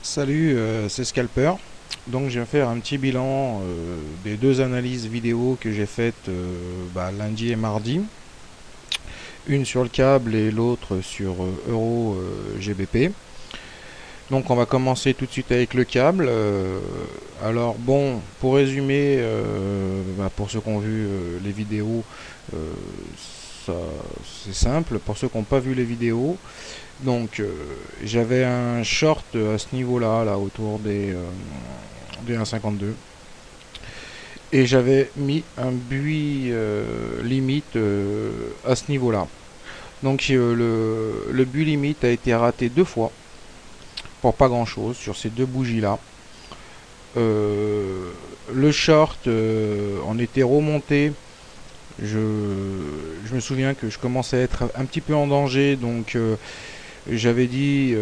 Salut, c'est Scalper. Donc je vais faire un petit bilan des deux analyses vidéo que j'ai faites lundi et mardi. Une sur le câble et l'autre sur Euro GBP. Donc on va commencer tout de suite avec le câble. Alors bon, pour résumer, pour ceux qui ont vu les vidéos, euh, ça, c'est simple. Pour ceux qui n'ont pas vu les vidéos, donc j'avais un short à ce niveau-là, là autour des 1,52. Et j'avais mis un buis limite à ce niveau-là. Donc le but limite a été raté deux fois pour pas grand-chose sur ces deux bougies-là. Euh, le short en était remonté. Je, je me souviens que je commençais à être un petit peu en danger, donc j'avais dit,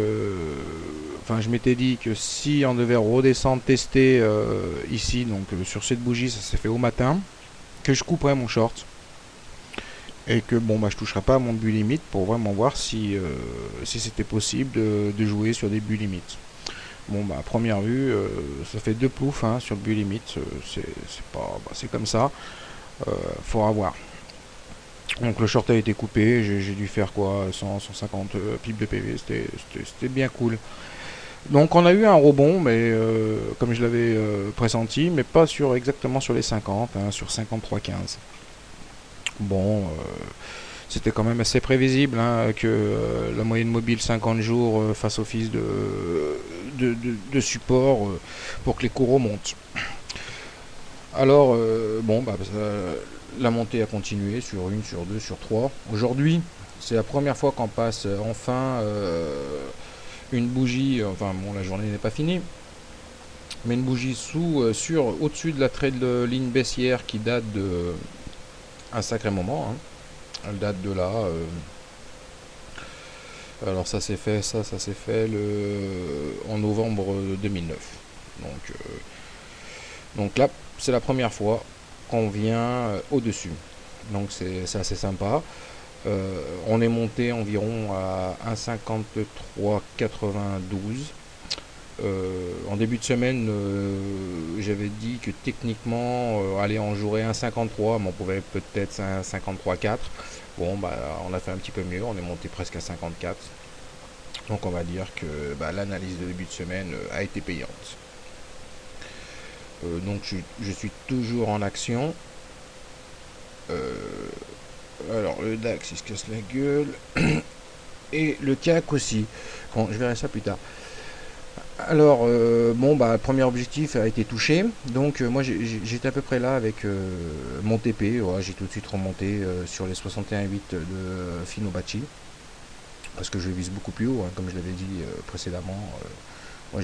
enfin je m'étais dit que si on devait redescendre tester ici, donc sur cette bougie, ça s'est fait au matin, que je couperais mon short et que bon bah je toucherais pas à mon but limite pour vraiment voir si c'était possible de jouer sur des buts limites. Bon bah à première vue, ça fait deux ploufs hein, sur le but limite, c'est pas, bah, c'est comme ça, faudra voir. Donc le short a été coupé, j'ai dû faire quoi 100, 150 pips de PV, c'était bien cool. Donc on a eu un rebond, mais comme je l'avais pressenti, mais pas sur exactement sur les 50, hein, sur 53,15. Bon, c'était quand même assez prévisible hein, que la moyenne mobile 50 jours fasse office de support pour que les cours remontent. Alors, la montée a continué sur une, sur deux, sur trois. Aujourd'hui, c'est la première fois qu'on passe enfin une bougie, enfin bon, la journée n'est pas finie, mais une bougie au-dessus de la trade ligne baissière qui date de un sacré moment. Hein. Elle date de là. Alors ça s'est fait en novembre 2009. Donc là, c'est la première fois qu'on vient au-dessus. Donc c'est assez sympa. On est monté environ à 1,53,92. En début de semaine, j'avais dit que techniquement, allez, on jouerait 1,53, mais on pouvait peut-être 1,53,4. Bon, bah, on a fait un petit peu mieux, on est monté presque à 54. Donc on va dire que bah, l'analyse de début de semaine a été payante. Donc je suis toujours en action. Alors le DAX il se casse la gueule. Et le CAC aussi. Bon, je verrai ça plus tard. Alors, premier objectif a été touché. Donc, moi, j'étais à peu près là avec mon TP. Ouais, j'ai tout de suite remonté sur les 61,8 de Fibonacci. Parce que je vise beaucoup plus haut, hein, comme je l'avais dit précédemment. Moi,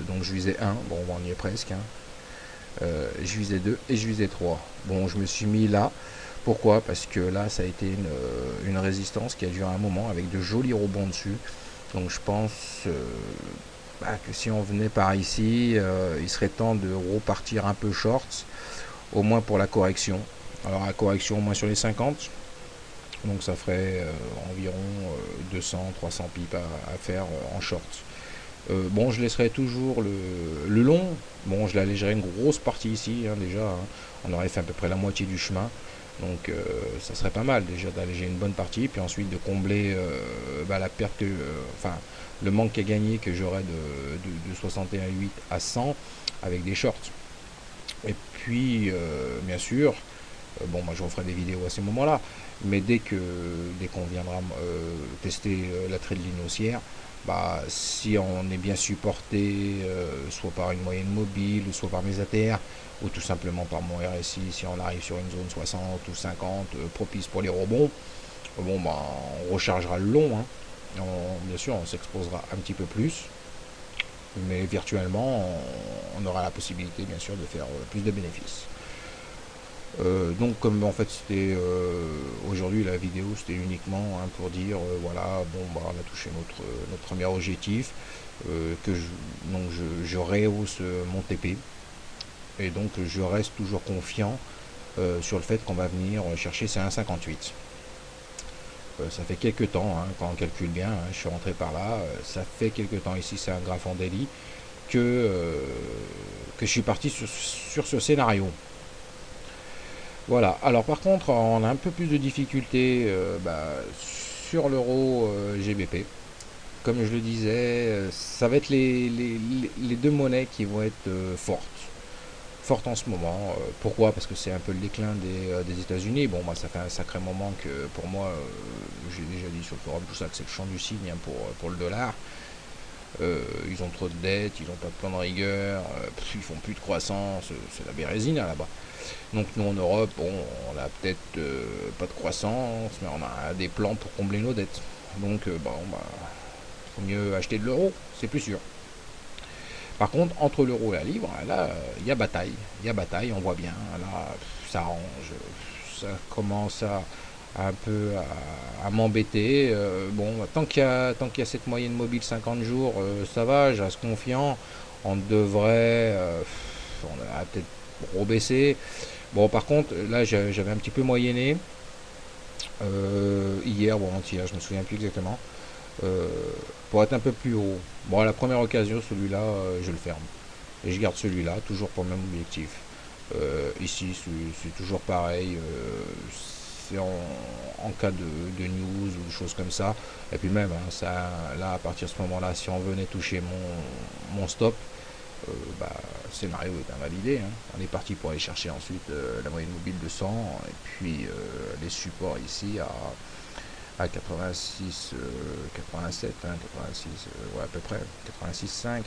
donc je visais 1. Bon, on y est presque. Hein. Je visais 2 et je visais 3. Bon, je me suis mis là. Pourquoi? Parce que là, ça a été une résistance qui a duré un moment avec de jolis rebonds dessus. Donc, je pense que si on venait par ici, il serait temps de repartir un peu short, au moins pour la correction. Alors, la correction au moins sur les 50. Donc, ça ferait environ 200-300 pips à faire en short. Bon, je laisserai toujours le long. Bon, je l'allégerai une grosse partie ici, hein, déjà. Hein. On aurait fait à peu près la moitié du chemin. Donc, ça serait pas mal déjà d'alléger une bonne partie. Puis ensuite de combler la perte enfin, le manque à gagner que j'aurais de 61,8 à 100 avec des shorts. Et puis, bien sûr, moi je referai des vidéos à ces moments-là. Mais dès qu'on viendra tester la trade ligne haussière, bah, si on est bien supporté, soit par une moyenne mobile, soit par mes ATR, ou tout simplement par mon RSI, si on arrive sur une zone 60 ou 50 propice pour les rebonds, on rechargera le long. Hein. Bien sûr, on s'exposera un petit peu plus, mais virtuellement, on aura la possibilité, bien sûr, de faire plus de bénéfices. Donc comme en fait c'était aujourd'hui la vidéo c'était uniquement hein, pour dire voilà on a touché notre premier objectif donc je rehausse mon TP et donc je reste toujours confiant sur le fait qu'on va venir chercher ces 1,58. Ça fait quelques temps, hein, quand on calcule bien, hein, je suis rentré par là, ça fait quelques temps, ici c'est un graphe en daily, que je suis parti sur ce scénario. Voilà, alors par contre on a un peu plus de difficultés sur l'euro GBP. Comme je le disais, ça va être les deux monnaies qui vont être fortes en ce moment. Pourquoi? Parce que c'est un peu le déclin des États-Unis. Bon, moi, ça fait un sacré moment que, pour moi, j'ai déjà dit sur le forum, tout ça, que c'est le chant du cygne, hein, pour le dollar. Ils ont trop de dettes, ils n'ont pas de plan de rigueur, ils font plus de croissance, c'est la bérésina là-bas. Donc nous en Europe, bon, on a peut-être pas de croissance, mais on a des plans pour combler nos dettes. Donc faut mieux acheter de l'euro, c'est plus sûr. Par contre, entre l'euro et la livre, là, il y a bataille. Il y a bataille, on voit bien. Là, ça arrange. Ça commence un peu à m'embêter. Bon, tant qu'il y a cette moyenne mobile 50 jours, ça va, je reste confiant. On devrait. On a peut-être rebaissé. Bon, par contre, là, j'avais un petit peu moyenné. Hier ou avant-hier, je me souviens plus exactement. euh, pour être un peu plus haut. Bon, à la première occasion, celui-là, je le ferme. Et je garde celui-là, toujours pour le même objectif. Ici, c'est toujours pareil. C'est en cas de news ou de choses comme ça. Et puis même, hein, ça, là, à partir de ce moment-là, si on venait toucher mon stop, euh, bah, le scénario est invalidé. Hein. On est parti pour aller chercher ensuite la moyenne mobile de 100 et puis les supports ici à 86, 87, hein, 86, ouais, à peu près, 86,5.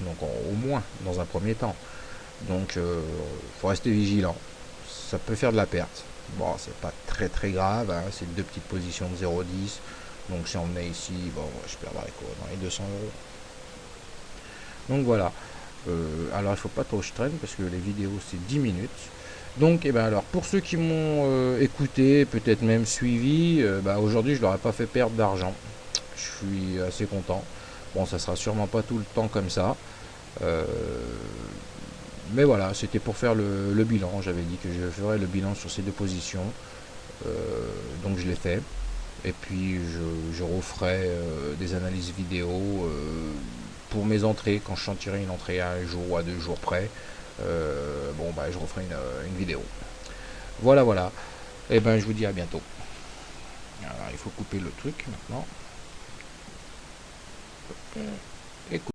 Donc au moins, dans un premier temps. Donc faut rester vigilant. Ça peut faire de la perte. Bon, c'est pas très très grave, hein, c'est deux petites positions de 0,10. Donc si on venait ici, bon, je perdrais quoi, dans les 200 euros. Donc voilà. Alors il faut pas trop que je traîne parce que les vidéos c'est 10 minutes. Donc, alors, pour ceux qui m'ont écouté, peut-être même suivi, aujourd'hui, je leur ai pas fait perdre d'argent. Je suis assez content. Bon, ça sera sûrement pas tout le temps comme ça. Euh, mais voilà, c'était pour faire le bilan. J'avais dit que je ferais le bilan sur ces deux positions. Euh, donc, je l'ai fait. Et puis, je referai des analyses vidéo pour mes entrées, quand je sentirai une entrée à un jour ou à 2 jours près. Je referai une vidéo. Voilà, voilà. Et ben, je vous dis à bientôt. Alors, il faut couper le truc maintenant. Écoute.